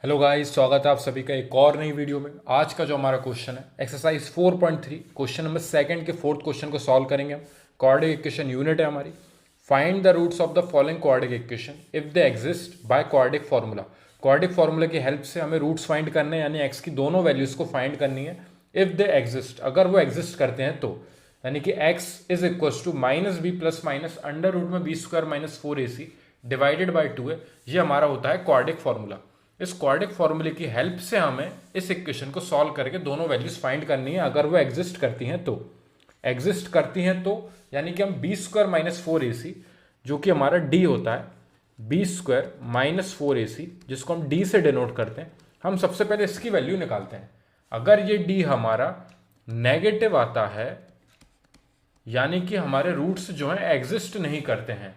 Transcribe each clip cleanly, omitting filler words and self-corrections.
Hello guys, स्वागत है आप सभी का एक और नई वीडियो में। आज का जो हमारा क्वेश्चन है एक्सरसाइज 4.3 क्वेश्चन नंबर सेकंड के फोर्थ क्वेश्चन को सॉल्व करेंगे हम। क्वाड्रेटिक इक्वेशन यूनिट है हमारी। Find the roots of the following quadratic equation if they exist by quadratic formula. Quadratic formula की हेल्प से हमें रूट्स फाइंड करने हैं, यानी एक्स की दोनों वैल्यूज को फाइंड करनी है। इफ दे एग्जिस्ट, अगर वो एग्जिस्ट करते हैं तो, यानी कि x is equal to minus b plus minus under root में b square minus 4ac divided by 2 है। ये हमारा होता है क्वाड्रेटिक फार्मूला। इस क्वाड्रेटिक फार्मूले की हेल्प से हमें इस इक्वेशन को सॉल्व करके दोनों वैल्यूज फाइंड करनी है, अगर वो एग्जिस्ट करती हैं तो। एग्जिस्ट करती हैं तो यानी कि हम बी स्क्वायर माइनस 4ac, जो कि हमारा d होता है, बी स्क्वायर माइनस 4ac, जिसको हम d से डिनोट करते हैं, हम सबसे पहले इसकी वैल्यू निकालते हैं। अगर ये d हमारा नेगेटिव आता है, यानी कि हमारे रूट्स जो हैं एग्जिस्ट नहीं करते हैं,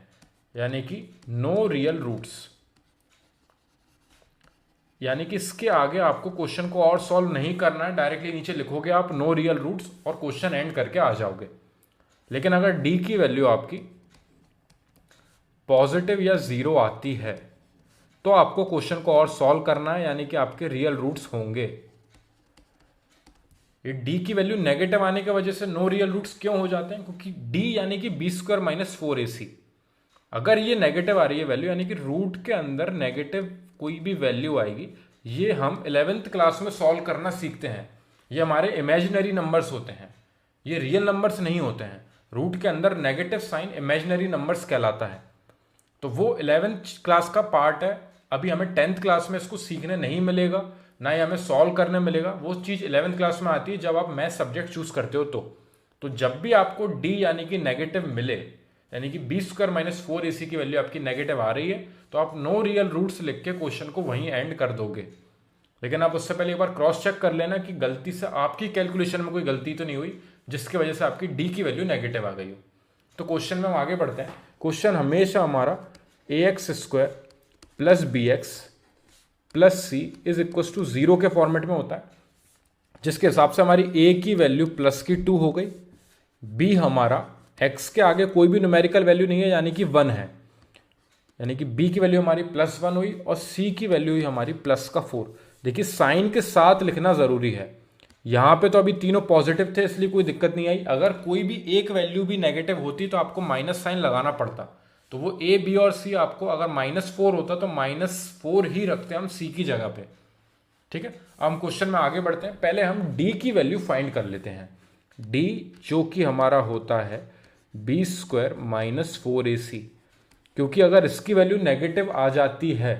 यानी कि नो रियल रूट्स, यानी कि इसके आगे आपको क्वेश्चन को और सॉल्व नहीं करना है, डायरेक्टली नीचे लिखोगे आप नो रियल रूट्स और क्वेश्चन एंड करके आ जाओगे। लेकिन अगर d की वैल्यू आपकी पॉजिटिव या जीरो आती है तो आपको क्वेश्चन को और सॉल्व करना है, यानी कि आपके रियल रूट्स होंगे। ये d की वैल्यू नेगेटिव आने की वजह से नो रियल रूट्स क्यों हो जाते हैं? क्योंकि d यानी कि बी स्क्वायर माइनस 4ac, अगर ये नेगेटिव आ रही है वैल्यू, यानी कि रूट के अंदर नेगेटिव कोई भी वैल्यू आएगी, ये हम 11th क्लास में सॉल्व करना सीखते हैं। ये हमारे इमेजिनरी नंबर्स होते हैं, ये रियल नंबर्स नहीं होते हैं। रूट के अंदर नेगेटिव साइन इमेजिनरी नंबर्स कहलाता है। तो वो 11th क्लास का पार्ट है। अभी हमें 10th क्लास में इसको सीखने नहीं मिलेगा, ना ही हमें सॉल्व करने मिलेगा। वो चीज़ 11th क्लास में आती है जब आप मैथ सब्जेक्ट चूज करते हो। तो जब भी आपको d यानी कि नेगेटिव मिले, यानी कि बी स्क्वायर माइनस 4ac की वैल्यू आपकी नेगेटिव आ रही है, तो आप नो रियल रूट्स लिख के क्वेश्चन को वहीं एंड कर दोगे। लेकिन आप उससे पहले एक बार क्रॉस चेक कर लेना कि गलती से आपकी कैलकुलेशन में कोई गलती तो नहीं हुई जिसकी वजह से आपकी d की वैल्यू नेगेटिव आ गई हो। तो क्वेश्चन में हम आगे बढ़ते हैं। क्वेश्चन हमेशा हमारा ax square plus B x plus C is equal to 0 के फॉर्मेट में होता है, जिसके हिसाब से हमारी a की वैल्यू प्लस की 2 हो गई, b हमारा x के आगे कोई भी न्यूमेरिकल वैल्यू नहीं है, यानी कि 1 है, यानी कि b की वैल्यू हमारी प्लस 1 हुई और c की वैल्यू हुई हमारी प्लस का 4। देखिए साइन के साथ लिखना जरूरी है। यहां पे तो अभी तीनों पॉजिटिव थे इसलिए कोई दिक्कत नहीं आई। अगर कोई भी एक वैल्यू भी नेगेटिव होती तो आपको माइनस साइन लगाना पड़ता। तो वो a b और c आपको अगर -4 होता तो -4 ही रखते हम c की जगह पे। ठीक है, अब हम क्वेश्चन में आगे बढ़ते हैं। पहले हम d की वैल्यू फाइंड कर लेते हैं। d जो कि हमारा होता है बी स्क्वायर माइनस 4ac, क्योंकि अगर इसकी वैल्यू नेगेटिव आ जाती है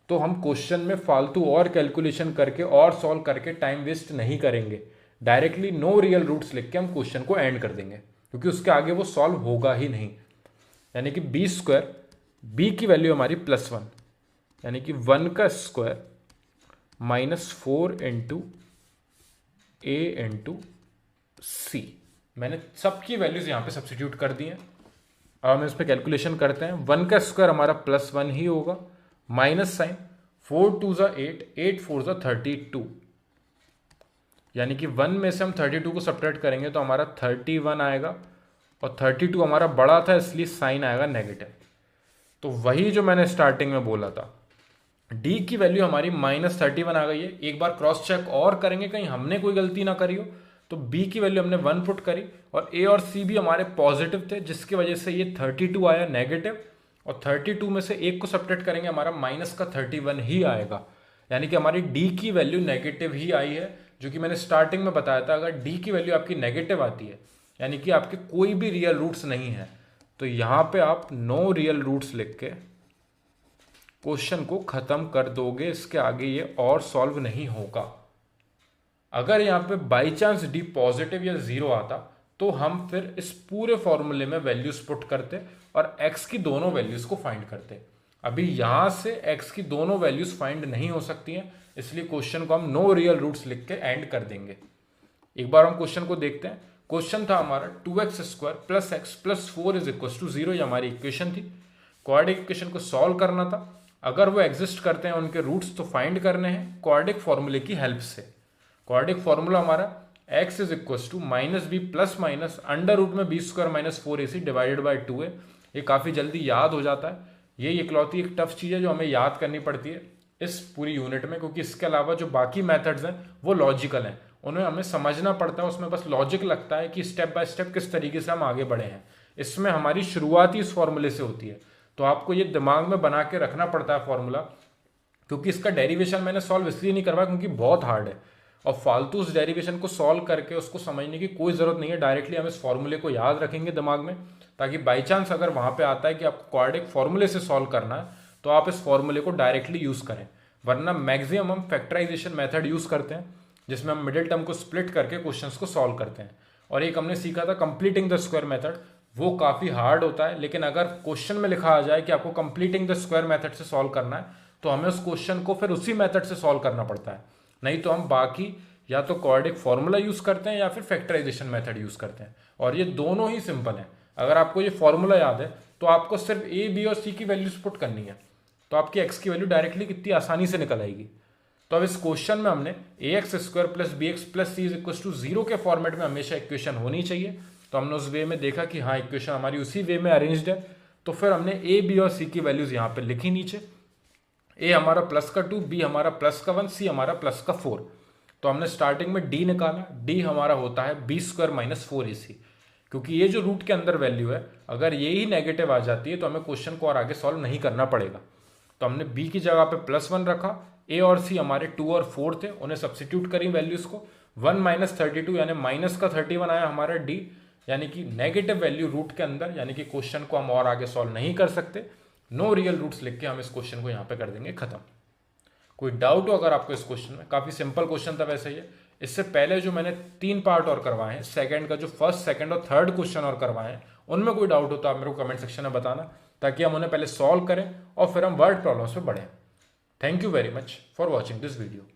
तो हम क्वेश्चन में फालतू और कैलकुलेशन करके और सॉल्व करके टाइम वेस्ट नहीं करेंगे। डायरेक्टली नो रियल रूट्स लिख के हम क्वेश्चन को एंड कर देंगे, क्योंकि उसके आगे वो सॉल्व होगा ही नहीं। यानी कि बी स्क्वायर, बी की वैल्यू हमारी +1, यानी कि 1 का स्क्वायर -4 इंटू ए इंटू सी। मैंने सबकी वैल्यूज यहाँ पे सब्सटीट्यूट कर दी हैं। अब हम इस पर कैलकुलेशन करते हैं। 1 का स्क्वायर हमारा +1 ही होगा, माइनस साइन 4 2 ज़ा 8, 8 4 ज़ा 32, यानी कि 1 में से हम 32 को सब्ट्रैक्ट करेंगे तो हमारा 31 आएगा, और 32 हमारा बड़ा था इसलिए साइन आएगा नेगेटिव। तो वही जो मैंने स्टार्टिंग में बोला था, d की वैल्यू हमारी -31 आ गई है। एक बार क्रॉस चेक और करेंगे कहीं हमने कोई गलती ना करी हो। तो b की वैल्यू हमने 1 पुट करी और a और c भी हमारे पॉजिटिव थे, जिसकी वजह से ये 32 आया नेगेटिव, और 32 में से एक को सब्ट्रैक्ट करेंगे हमारा -31 ही आएगा। यानी कि हमारी d की वैल्यू नेगेटिव ही आई है, जो कि मैंने स्टार्टिंग में बताया था। अगर d की वैल्यू आपकी नेगेटिव आती है, यानी कि आपके कोई भी रियल रूट्स नहीं है, तो यहां पे आप नो रियल रूट्स लिख के क्वेश्चन को खत्म कर दोगे। इसके आगे ये और सॉल्व नहीं होगा। अगर यहाँ पे बाई चांस डी पॉजिटिव या जीरो आता तो हम फिर इस पूरे फॉर्मूले में वैल्यूज पुट करते और x की दोनों वैल्यूज को फाइंड करते। अभी यहां से x की दोनों वैल्यूज फाइंड नहीं हो सकती हैं, इसलिए क्वेश्चन को हम नो रियल रूट्स लिख के एंड कर देंगे। एक बार हम क्वेश्चन को देखते हैं। क्वेश्चन था हमारा 2x square plus X plus 4 is equal to 0। ये हमारी इक्वेशन थी। क्वाड्रेटिक इक्वेशन को सॉल्व करना था। अगर वो एग्जिस्ट करते हैं उनके रूट्स तो फाइंड करने हैं क्वाड्रेटिक फॉर्मूले की हेल्प से। क्वाड्रेटिक फॉर्मूला हमारा x is equal to -b plus minus under root में b square minus 4ac divided by 2 है। ये काफ़ी जल्दी याद हो जाता है। ये इकलौती एक टफ चीज़ है जो हमें याद करनी पड़ती है। इस पूरी यूनिट में, क्योंकि इसके अलावा जो बाकी मेथड्स हैं वो लॉजिकल हैं, उन्हें हमें समझना पड़ता है, उसमें बस लॉजिक लगता है कि स्टेप बाय स्टेप किस तरीके से हम आगे बढ़े हैं। इसमें हमारी शुरुआत ही इस फॉर्मूले से होती है, तो आपको ये दिमाग में बना के रखना पड़ता है फॉर्मूला, क्योंकि इसका डेरिवेशन मैंने सॉल्व इसलिए नहीं करवाया क्योंकि बहुत हार्ड है और फालतू उस डेरिवेशन को सॉल्व करके उसको समझने की कोई ज़रूरत नहीं है। डायरेक्टली हम इस फॉर्मूले को याद रखेंगे दिमाग में, ताकि बाई चांस अगर वहाँ पे आता है कि आपको क्वाड्रेटिक फॉर्मूले से सॉल्व करना है तो आप इस फॉर्मूले को डायरेक्टली यूज़ करें। वरना मैक्सिमम हम फैक्टराइजेशन मेथड यूज़ करते हैं, जिसमें हम मिडिल टर्म को स्प्लिट करके क्वेश्चंस को सॉल्व करते हैं। और एक हमने सीखा था कंप्लीटिंग द स्क्वायर मेथड, वो काफ़ी हार्ड होता है, लेकिन अगर क्वेश्चन में लिखा आ जाए कि आपको कंप्लीटिंग द स्क्वायर मेथड से सॉल्व करना है तो हमें उस क्वेश्चन को फिर उसी मेथड से सॉल्व करना पड़ता है। नहीं तो हम बाकी या तो क्वाड्रेटिक फॉर्मूला यूज़ करते हैं या फिर फैक्टराइजेशन मेथड यूज़ करते हैं, और ये दोनों ही सिंपल हैं। अगर आपको ये फॉर्मूला याद है तो आपको सिर्फ ए बी और सी की वैल्यूज पुट करनी है, तो आपकी एक्स की वैल्यू डायरेक्टली कितनी आसानी से निकल आएगी। तो अब इस क्वेश्चन में हमने a x square plus B x plus C is equal to 0 के फॉर्मेट में हमेशा इक्वेशन होनी चाहिए, तो हमने उस वे में देखा कि हाँ इक्वेशन हमारी उसी वे में अरेंज्ड है। तो फिर हमने ए बी और सी की वैल्यूज यहाँ पे लिखी नीचे, ए हमारा प्लस का 2, बी हमारा प्लस का 1, सी हमारा प्लस का 4। तो हमने स्टार्टिंग में डी निकाला, डी हमारा होता है बी स्क्वायर माइनस 4ac, क्योंकि ये जो रूट के अंदर वैल्यू है अगर ये ही नेगेटिव आ जाती है तो हमें क्वेश्चन को और आगे सॉल्व नहीं करना पड़ेगा। तो हमने बी की जगह पे +1 रखा, ए और सी हमारे 2 और 4 थे, उन्हें सब्सिट्यूट करी वैल्यूज को, 1 माइनस 32 यानी माइनस का 31 आया हमारा डी, यानी कि नेगेटिव वैल्यू रूट के अंदर, यानी कि क्वेश्चन को हम और आगे सॉल्व नहीं कर सकते। नो रियल रूट्स लिख के हम इस क्वेश्चन को यहाँ पे कर देंगे खत्म। कोई डाउट हो अगर आपको इस क्वेश्चन में, काफ़ी सिंपल क्वेश्चन था वैसे ये। इससे पहले जो मैंने 3 पार्ट और करवाए हैं, सेकंड का जो फर्स्ट सेकंड और थर्ड क्वेश्चन और करवाए हैं, उनमें कोई डाउट हो तो आप मेरे को कमेंट सेक्शन में बताना, ताकि हम उन्हें पहले सॉल्व करें और फिर हम वर्ड प्रॉब्लम्स पे बढ़ें। Thank you very much for watching this video.